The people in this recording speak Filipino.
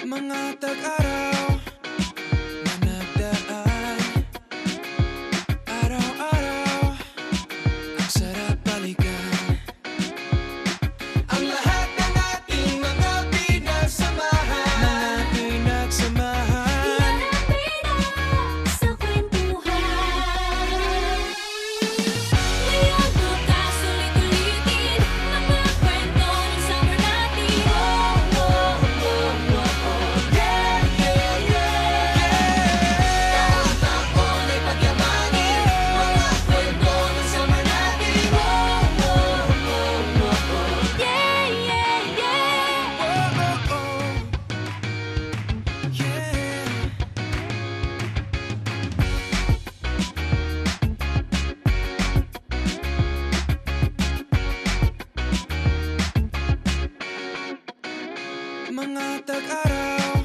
Mga tag-araw na nagdaan, araw-araw ang sarap balikan. Ang lahat ng ating mga pinagsamahan, Iyan sa kwentuhan. Ngayon bukas ulit-ulitin mga kwento ng summer natin. Oh, oh, oh, oh, oh. Yeah, yeah, yeah. Taon-taon ay pagyamanin mga kwento ng summer natin. Oh, oh, oh, oh, oh. Yeah, yeah, yeah. Oh, oh, oh. Yeah. Mga tag-araw